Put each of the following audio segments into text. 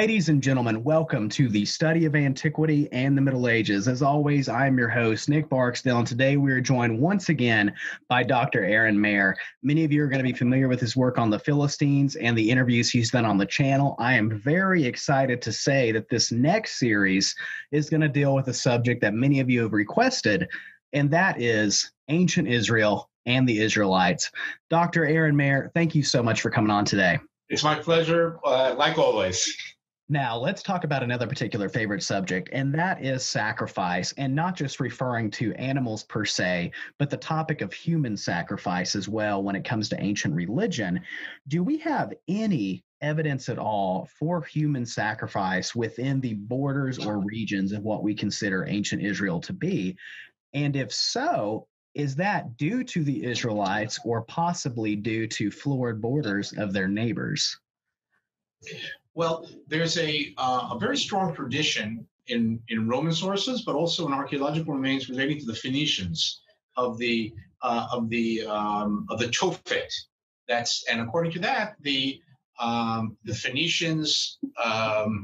Ladies and gentlemen, welcome to the study of antiquity and the Middle Ages. As always, I am your host, Nick Barksdale, and today we are joined once again by Dr. Aren Maeir. Many of you are going to be familiar with his work on the Philistines and the interviews he's done on the channel. I am very excited to say that this next series is going to deal with a subject that many of you have requested, and that is ancient Israel and the Israelites. Dr. Aren Maeir, thank you so much for coming on today. It's my pleasure, like always. Now, let's talk about another particular favorite subject, and that is sacrifice, and not just referring to animals per se, but the topic of human sacrifice as well when it comes to ancient religion. Do we have any evidence at all for human sacrifice within the borders or regions of what we consider ancient Israel to be? And if so, is that due to the Israelites or possibly due to fluid borders of their neighbors? Well, there's a very strong tradition in Roman sources, but also in archaeological remains relating to the Phoenicians of the Tophet. And according to that, the Phoenicians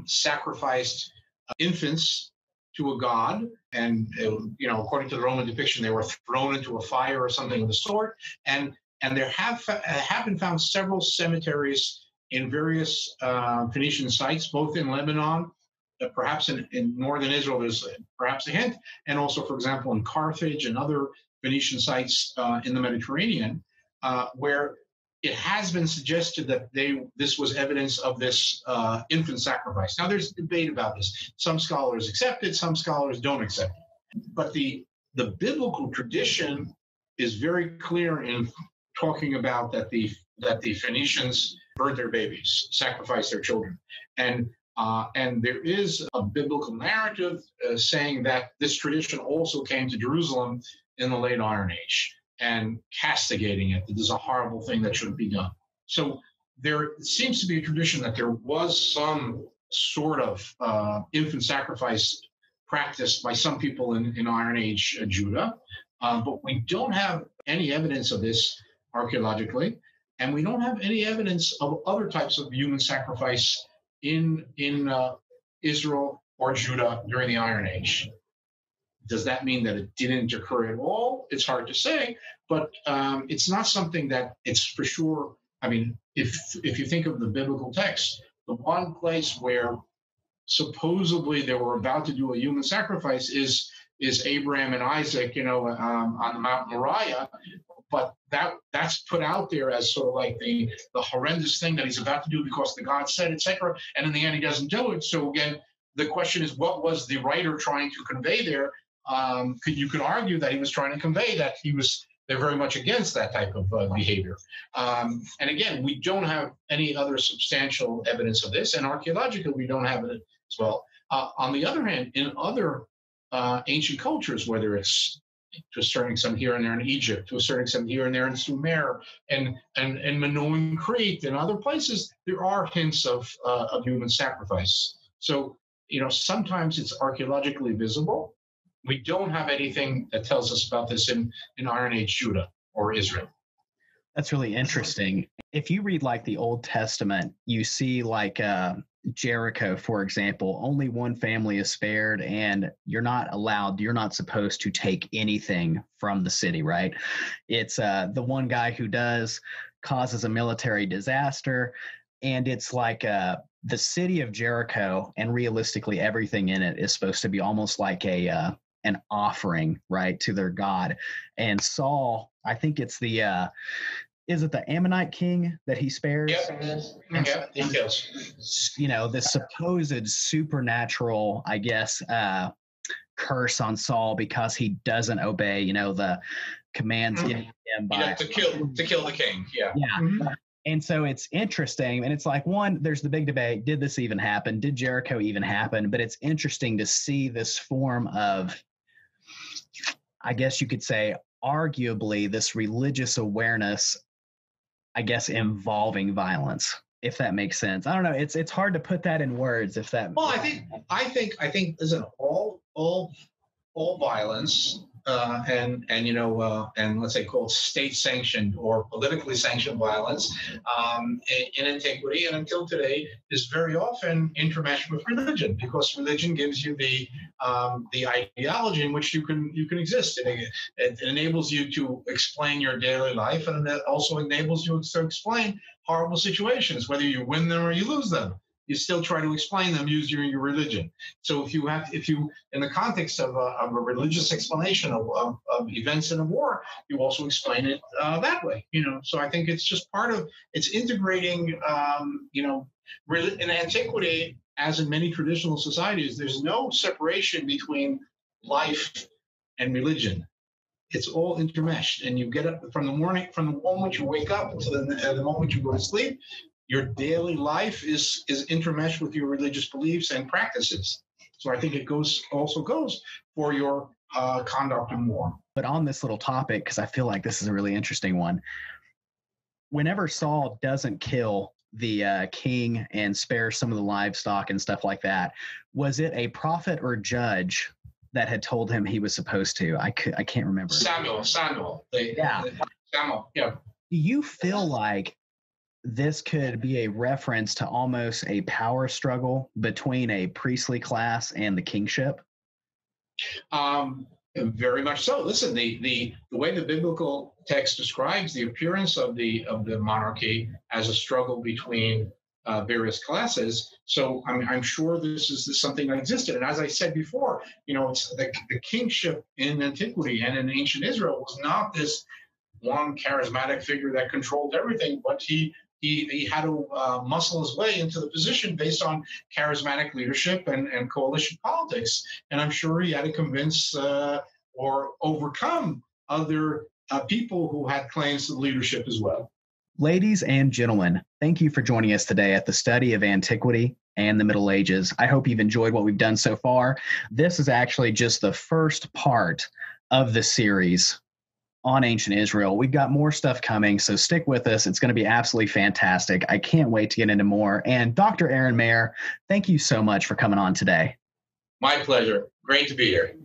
sacrificed infants to a god, and according to the Roman depiction, they were thrown into a fire or something of the sort. And there have been found several cemeteries in various Phoenician sites, both in Lebanon, perhaps in northern Israel, there's perhaps a hint, and also, for example, in Carthage and other Phoenician sites in the Mediterranean, where it has been suggested that this was evidence of this infant sacrifice. Now, there's debate about this. Some scholars accept it, some scholars don't accept it. But the biblical tradition is very clear in talking about that the Phoenicians burnt their babies, sacrificed their children. And there is a biblical narrative saying that this tradition also came to Jerusalem in the late Iron Age and castigating it. This is a horrible thing that shouldn't be done. So there seems to be a tradition that there was some sort of infant sacrifice practiced by some people in Iron Age Judah, but we don't have any evidence of this archaeologically, and we don't have any evidence of other types of human sacrifice in Israel or Judah during the Iron Age. Does that mean that it didn't occur at all? It's hard to say, but it's not something that it's for sure. I mean, if you think of the biblical text, the one place where supposedly they were about to do a human sacrifice is Abraham and Isaac, on the Mount Moriah. But that's put out there as sort of like the horrendous thing that he's about to do because the God said, etc. And in the end, he doesn't do it. So again, the question is, what was the writer trying to convey there? You could argue that he was trying to convey that they're very much against that type of behavior. And again, we don't have any other substantial evidence of this, and archaeologically, we don't have it as well. On the other hand, in other ancient cultures, whether it's to a certain extent here and there in Egypt, to a certain extent here and there in Sumer, and Minoan Crete and other places, there are hints of human sacrifice. So, sometimes it's archaeologically visible. We don't have anything that tells us about this in Iron Age Judah or Israel. That's really interesting. If you read like the Old Testament, you see like Jericho, for example, only one family is spared, and you're not supposed to take anything from the city, right? It's the one guy who does causes a military disaster, and it's like the city of Jericho, and realistically everything in it is supposed to be almost like an offering, right, to their God. And Saul, I think it's is it the Ammonite king that he spares? Yeah, he kills. The supposed supernatural, I guess, curse on Saul because he doesn't obey, the commands given him by to kill the king. Yeah. Yeah. Mm-hmm. And so it's interesting. And it's like, one, there's the big debate. Did this even happen? Did Jericho even happen? But it's interesting to see this form of, I guess you could say, arguably this religious awareness, I guess, involving violence, if that makes sense. I don't know. It's hard to put that in words. Well, I think listen, all violence and let's say called state-sanctioned or politically sanctioned violence in antiquity, and until today is very often intermeshed with religion, because religion gives you the ideology in which you can exist. It enables you to explain your daily life, and it also enables you to explain horrible situations, whether you win them or you lose them. You still try to explain them using your religion. So if you, in the context of a religious explanation of events in a war, you also explain it that way. So I think it's just it's integrating. In antiquity, as in many traditional societies, there's no separation between life and religion. It's all intermeshed, and you get up from the moment you wake up until the moment you go to sleep. Your daily life is intermeshed with your religious beliefs and practices. So I think it also goes for your conduct in war. But on this little topic, because I feel like this is a really interesting one, whenever Saul doesn't kill the king and spare some of the livestock and stuff like that, was it a prophet or judge that had told him he was supposed to? I can't remember. Samuel. Samuel. Yeah. Do you feel like this could be a reference to almost a power struggle between a priestly class and the kingship? Very much so. Listen, the way the biblical text describes the appearance of the monarchy as a struggle between various classes. So I'm sure this is something that existed. And as I said before, it's the kingship in antiquity and in ancient Israel was not this one charismatic figure that controlled everything, but he had to muscle his way into the position based on charismatic leadership and coalition politics. And I'm sure he had to convince or overcome other people who had claims to leadership as well. Ladies and gentlemen, thank you for joining us today at the study of antiquity and the Middle Ages. I hope you've enjoyed what we've done so far. This is actually just the first part of the series on ancient Israel. We've got more stuff coming, so stick with us. It's going to be absolutely fantastic. I can't wait to get into more. And Dr. Aren Maeir, thank you so much for coming on today. My pleasure. Great to be here.